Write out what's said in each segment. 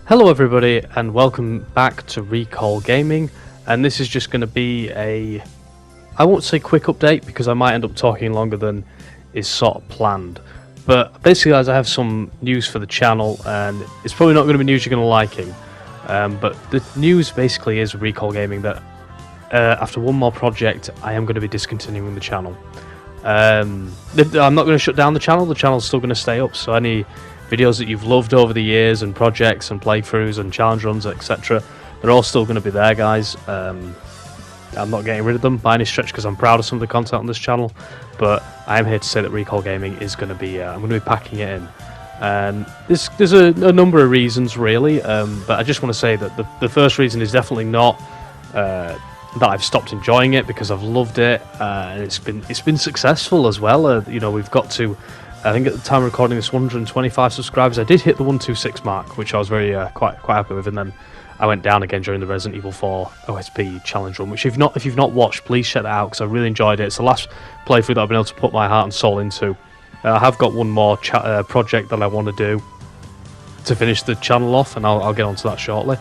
Hello everybody and welcome back to Recall Gaming, and this is just going to be I won't say quick update because I might end up talking longer than is sort of planned, but basically guys, I have some news for the channel and it's probably not going to be news you're going to liking, but the news basically is Recall Gaming that after one more project I am going to be discontinuing the channel. I'm not going to shut down the channel's still going to stay up, so any videos that you've loved over the years and projects and playthroughs and challenge runs, etc., they're all still going to be there, guys. I'm not getting rid of them by any stretch because I'm proud of some of the content on this channel, but I am here to say that Recall Gaming is going to be I'm going to be packing it in, and there's a number of reasons really, but I just want to say that the first reason is definitely not that I've stopped enjoying it, because I've loved it, and it's been successful as well. We've got to, I think at the time of recording this, 125 subscribers. I did hit the 126 mark, which I was very quite happy with, and then I went down again during the Resident Evil 4 OSP challenge run, which if you've not watched, please check that out because I really enjoyed it. It's the last playthrough that I've been able to put my heart and soul into. I have got one more project that I want to do to finish the channel off, and I'll get onto that shortly.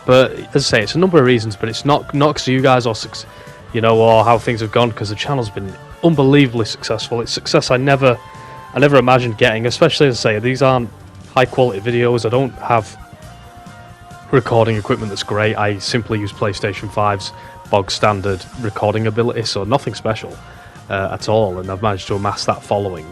But as I say, it's a number of reasons, but it's not because of you guys or how things have gone, because the channel's been unbelievably successful. It's success I never imagined getting, especially, as I say, these aren't high quality videos. I don't have recording equipment that's great. I simply use PlayStation 5's bog standard recording ability, so nothing special at all, and I've managed to amass that following,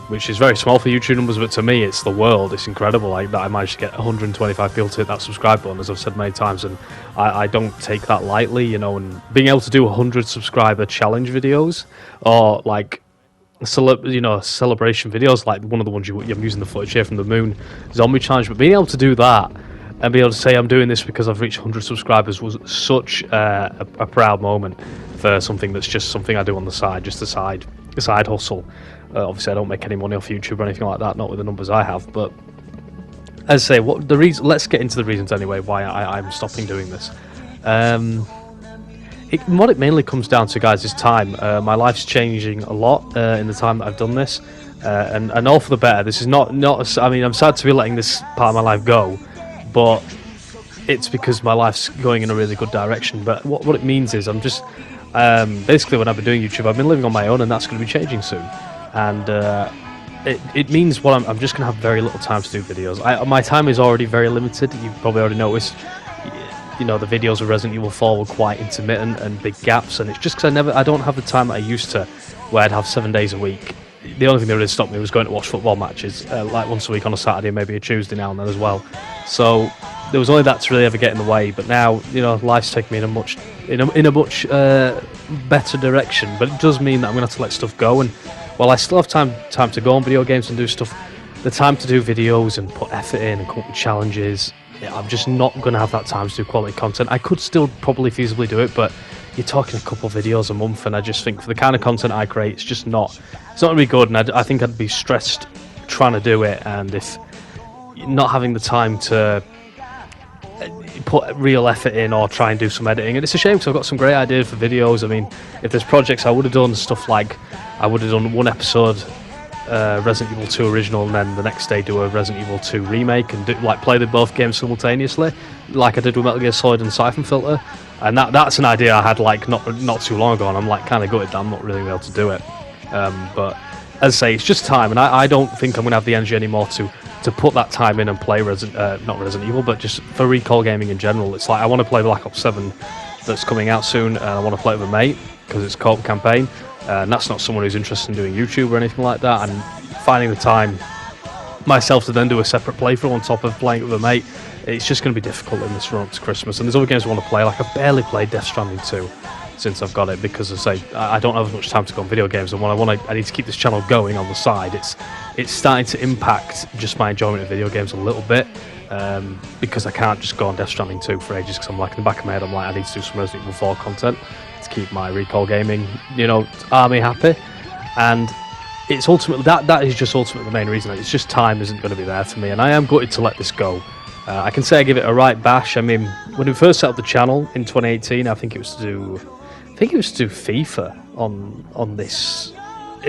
which is very small for YouTube numbers, but to me it's the world. It's incredible that I managed to get 125 people to hit that subscribe button, as I've said many times, and I don't take that lightly, and being able to do 100 subscriber challenge videos, or like celebration videos, like one of the ones I'm using the footage here from the Moon Zombie Challenge, but being able to do that and be able to say I'm doing this because I've reached 100 subscribers was such a proud moment for something that's just something I do on the side, just a side hustle. Obviously I don't make any money off YouTube or anything like that, not with the numbers I have, but as I say, let's get into the reasons anyway why I'm stopping doing this. What it mainly comes down to, guys, is time. My life's changing a lot in the time that I've done this, and all for the better. This is not. I mean, I'm sad to be letting this part of my life go, but it's because my life's going in a really good direction. But what it means is I'm just basically, when I've been doing YouTube, I've been living on my own, and that's going to be changing soon. And it means I'm just going to have very little time to do videos. My time is already very limited. You've probably already noticed. The videos of Resident Evil 4 were quite intermittent and big gaps, and it's just because I don't have the time that I used to, where I'd have 7 days a week. The only thing that really stopped me was going to watch football matches, like once a week on a Saturday, maybe a Tuesday now and then as well. So there was only that to really ever get in the way. But now, life's taken me in a much better direction. But it does mean that I'm going to have to let stuff go. And while I still have time to go on video games and do stuff, the time to do videos and put effort in and come up with challenges, I'm just not going to have that time to do quality content. I could still probably feasibly do it, but you're talking a couple of videos a month, and I just think for the kind of content I create, it's not going to be good, and I think I'd be stressed trying to do it, and if not having the time to put real effort in or try and do some editing. And it's a shame because I've got some great ideas for videos. I mean, if there's projects, I would have done stuff like I would have done one episode Resident Evil 2 original, and then the next day do a Resident Evil 2 remake and play the both games simultaneously, like I did with Metal Gear Solid and Siphon Filter. And that's an idea I had not too long ago, and I'm kind of gutted that I'm not really able to do it. But as I say, it's just time, and I don't think I'm going to have the energy anymore to put that time in and play not Resident Evil, but just for Recall Gaming in general. It's like I want to play Black Ops 7 that's coming out soon, and I want to play it with a mate because it's a co-op campaign. And that's not someone who's interested in doing YouTube or anything like that, and finding the time myself to then do a separate playthrough on top of playing it with a mate, it's just going to be difficult in this run up to Christmas. And there's other games I want to play, like I've barely played Death Stranding 2 since I've got it, because as I say, I don't have as much time to go on video games, and when I need to keep this channel going on the side, it's starting to impact just my enjoyment of video games a little bit, because I can't just go on Death Stranding 2 for ages, because I'm like, in the back of my head, I'm like, I need to do some Resident Evil 4 content to keep my Recall Gaming, army happy. And it's ultimately that is just ultimately the main reason. It's just time isn't going to be there for me, and I am gutted to let this go. I can say I give it a right bash. I mean, when we first set up the channel in 2018, I think it was to do FIFA on this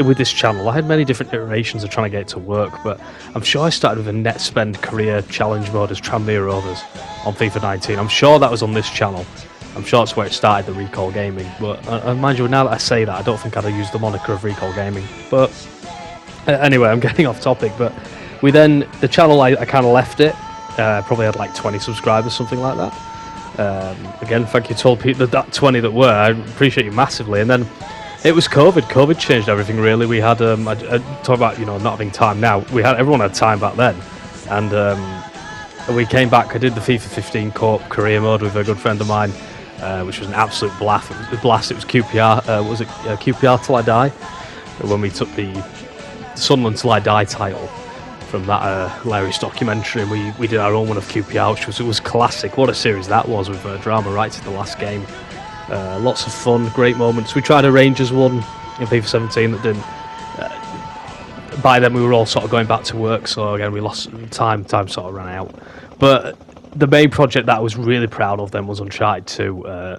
with this channel, I had many different iterations of trying to get it to work, but I'm sure I started with a net spend career challenge mode as Tranmere Rovers on FIFA 19. I'm sure that was on this channel. I'm sure that's where it started, the Recall Gaming. But mind you, now that I say that, I don't think I'd have used the moniker of Recall Gaming. But anyway, I'm getting off topic. But the channel, I kind of left it. Probably had like 20 subscribers, something like that. Again, thank you to all people, that 20 that were. I appreciate you massively. And then it was COVID. COVID changed everything, really. We had, I talk about, not having time now. Everyone had time back then. And we came back. I did the FIFA 15 Co-op career mode with a good friend of mine, which was an absolute blast. It was QPR. Was it QPR Till I Die? When we took the Sunderland Till I Die title from that hilarious documentary, and we did our own one of QPR, which was classic. What a series that was, with drama right to the last game. Lots of fun, great moments. We tried a Rangers one in FIFA 17 that didn't. By then we were all sort of going back to work, so again we lost time sort of ran out. But the main project that I was really proud of then was Uncharted 2. I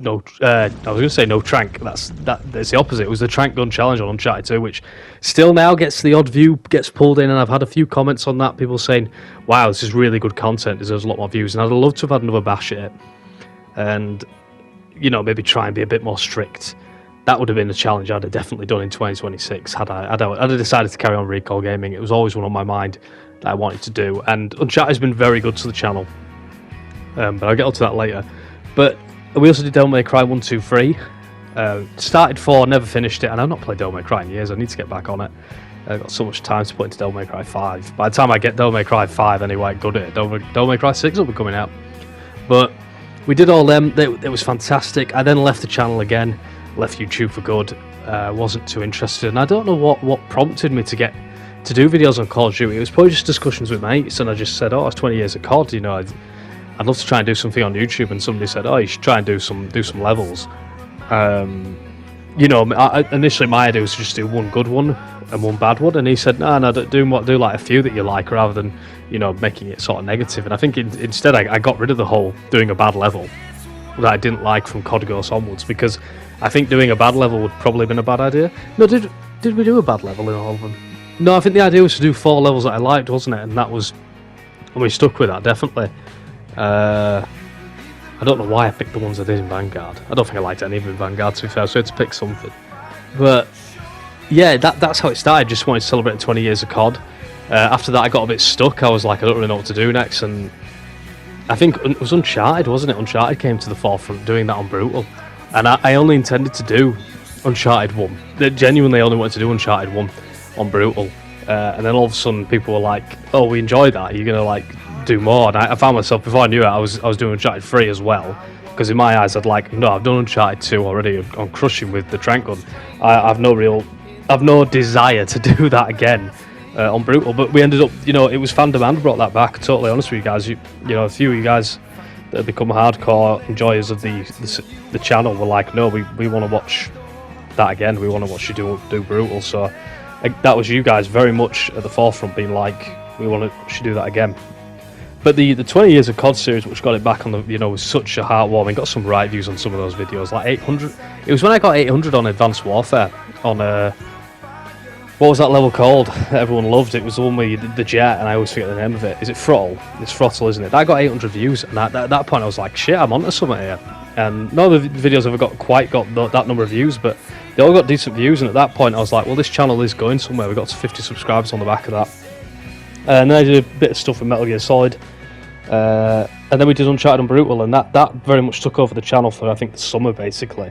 was going to say no Trank. That's the opposite. It was the Trank Gun Challenge on Uncharted 2, which still now gets the odd view, gets pulled in, and I've had a few comments on that. People saying, "Wow, this is really good content. Deserves a lot more views." And I'd love to have had another bash at it, and maybe try and be a bit more strict. That would have been a challenge I'd have definitely done in 2026 had I decided to carry on Recall Gaming. It was always one on my mind that I wanted to do, and Uncharted has been very good to the channel. But I'll get onto that later. But we also did Devil May Cry 1, 2, 3. Started 4, never finished it, and I've not played Devil May Cry in years. I need to get back on it. I've got so much time to put into Devil May Cry 5. By the time I get Devil May Cry 5 anyway, good at it. Devil May Cry 6 will be coming out. But we did all them. It was fantastic. I then left the channel again. Left YouTube for good. Wasn't too interested, and I don't know what prompted me to do videos on Call of Duty. It was probably just discussions with mates, and I just said, it's 20 years of COD, I'd love to try and do something on YouTube, and somebody said, you should try and do some levels. Initially my idea was to just do one good one and one bad one, and he said, no, do like a few that you like, rather than making it sort of negative. And I think instead I got rid of the whole doing a bad level that I didn't like from COD Ghosts onwards, because I think doing a bad level would probably have been a bad idea. No, did we do a bad level in all of them? No, I think the idea was to do 4 levels that I liked, wasn't it? And we stuck with that, definitely. I don't know why I picked the ones I did in Vanguard. I don't think I liked any of them in Vanguard, to be fair, so I had to pick something. But yeah, that's how it started. Just wanted to celebrate 20 years of COD. After that I got a bit stuck. I was like, I don't really know what to do next, and I think it was Uncharted, wasn't it? Uncharted came to the forefront doing that on Brutal. And I only intended to do Uncharted 1. I genuinely only wanted to do Uncharted 1 on Brutal. And then all of a sudden people were like, we enjoyed that. You're going to do more. And I found myself, before I knew it, I was doing Uncharted 3 as well. Because in my eyes, I've done Uncharted 2 already. I'm crushing with the Trank Gun. I've no desire to do that again on Brutal. But we ended up, it was fan demand brought that back. Totally honest with you guys. A few of you guys that have become hardcore enjoyers of the channel were like, no, we want to watch that again. We want to watch you do Brutal. So that was you guys very much at the forefront, being like, we want to do that again. But the 20 years of COD series, which got it back on the, was such a heartwarming. Got some right views on some of those videos, like 800. It was when I got 800 on Advanced Warfare on what was that level called that everyone loved? It was the one with the jet, and I always forget the name of it. Is it Throttle? It's Throttle, isn't it? That got 800 views, and at that point I was like, shit, I'm onto something here. And none of the videos have quite got that number of views, but they all got decent views, and at that point I was like, well, this channel is going somewhere. We got to 50 subscribers on the back of that. And then I did a bit of stuff with Metal Gear Solid, and then we did Uncharted and Brutal, and that very much took over the channel for, I think, the summer, basically.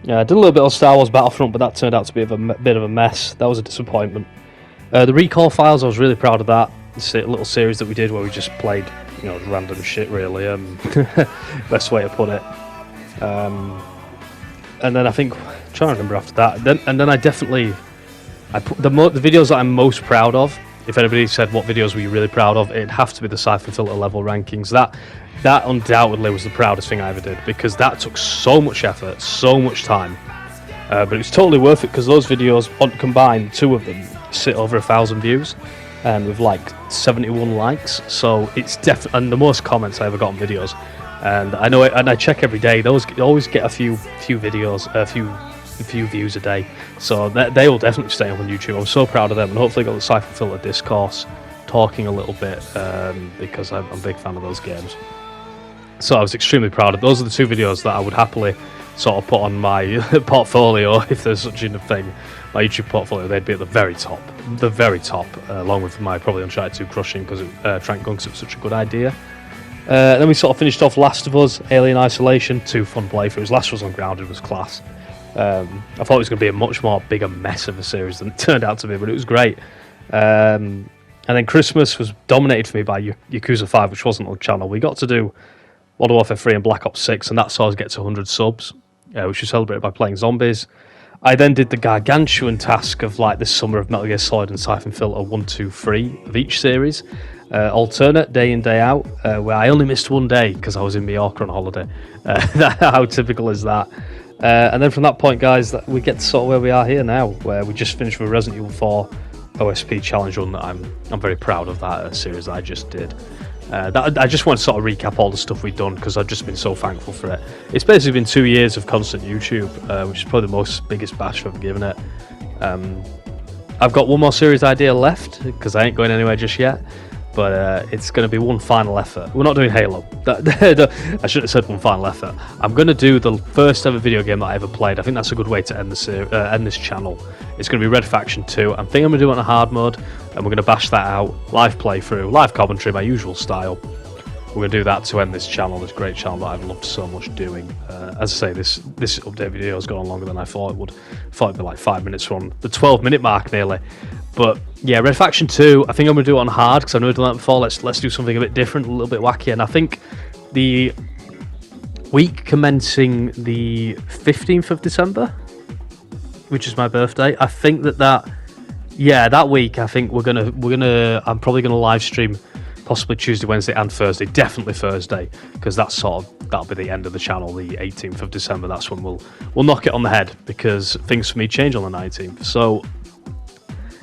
I did a little bit on Star Wars Battlefront, but that turned out to be a bit of a mess. That was a disappointment. The Recall Files, I was really proud of that. It's a little series that we did where we just played, random shit, really. Best way to put it. And then I think, I'm trying to remember after that. Then I definitely, the videos that I'm most proud of, if anybody said what videos were you really proud of, it'd have to be the Siphon Filter level rankings. That undoubtedly was the proudest thing I ever did, because that took so much effort, so much time. But it was totally worth it, because those videos, combined, 2 of them, sit over 1,000 views, and with like 71 likes. So it's definitely, and the most comments I ever got on videos. And I know it, and I check every day. Those always get a few videos, a few few views a day. So they will definitely stay up on YouTube. I'm so proud of them, and hopefully got the Siphon Filter discourse talking a little bit, because I'm a big fan of those games. So I was extremely proud of those. Are the two videos that I would happily sort of put on my portfolio, if there's such a thing. My YouTube portfolio, they'd be at the very top, along with my probably Uncharted 2 crushing because Trank Gunks, it was such a good idea. Then we sort of finished off Last of Us, Alien Isolation, 2 fun playthroughs. Last of Us Ungrounded was class. I thought it was going to be a much more bigger mess of a series than it turned out to be, but it was great. And then Christmas was dominated for me by Yakuza 5, which wasn't on the channel. We got to do Modern Warfare 3 and Black Ops 6, and that saw us get to 100 subs, which was celebrated by playing zombies. I then did the gargantuan task of like this summer of Metal Gear Solid and Siphon Filter 1, 2, 3 of each series. Alternate, day in, day out, where I only missed one day because I was in Mallorca on holiday. How typical is that? And then from that point, guys, we get to sort of where we are here now, where we just finished with Resident Evil 4 OSP challenge run. That I'm very proud of that series that I just did. I just want to sort of recap all the stuff we've done because I've just been so thankful for it. It's basically been 2 years of constant YouTube, which is probably the biggest bash I've given it. I've got one more series idea left because I ain't going anywhere just yet, but it's going to be one final effort. We're not doing Halo. I should have said one final effort. I'm going to do the first ever video game that I ever played. I think that's a good way to end this channel. It's going to be Red Faction 2. I think I'm going to do it on a hard mode, and we're going to bash that out. Live playthrough, live commentary, my usual style. We're going to do that to end this channel, this great channel that I've loved so much doing. As I say, this update video has gone on longer than I thought it would. I thought it'd be like 5 minutes from the 12-minute mark nearly. But yeah, Red Faction 2, I think I'm going to do it on hard because I've never done that before. Let's do something a bit different, a little bit wacky. And I think the week commencing the 15th of December, which is my birthday, I think that week, I think I'm probably gonna live stream possibly Tuesday, Wednesday, and Thursday. Definitely Thursday, because that'll be the end of the channel. The 18th of December, that's when we'll knock it on the head because things for me change on the 19th. So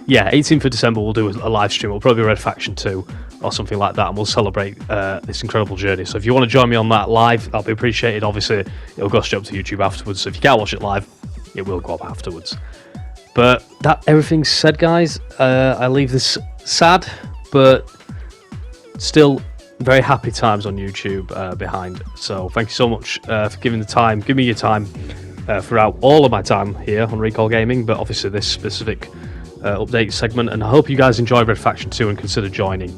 yeah, 18th of December we'll do a live stream. It'll probably be Red Faction 2 or something like that, and we'll celebrate this incredible journey. So if you want to join me on that live, that'll be appreciated. Obviously, it'll go straight up to YouTube afterwards. So if you can't watch it live, it will go up afterwards. But everything said, guys, I leave this sad, but still very happy times on YouTube behind. So thank you so much for giving me your time throughout all of my time here on Recall Gaming, but obviously this specific update segment. And I hope you guys enjoy Red Faction 2 and consider joining.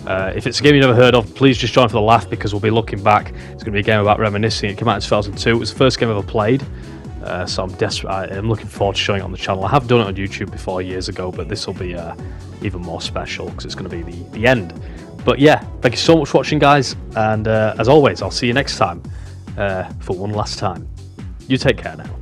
If it's a game you've never heard of, please just join for the laugh because we'll be looking back. It's going to be a game about reminiscing. It came out in 2002. It was the first game I ever played. So I'm looking forward to showing it on the channel. I have done it on YouTube before years ago, but this will be even more special because it's going to be the end. But yeah, thank you so much for watching, guys, and as always, I'll see you next time for one last time. You take care now.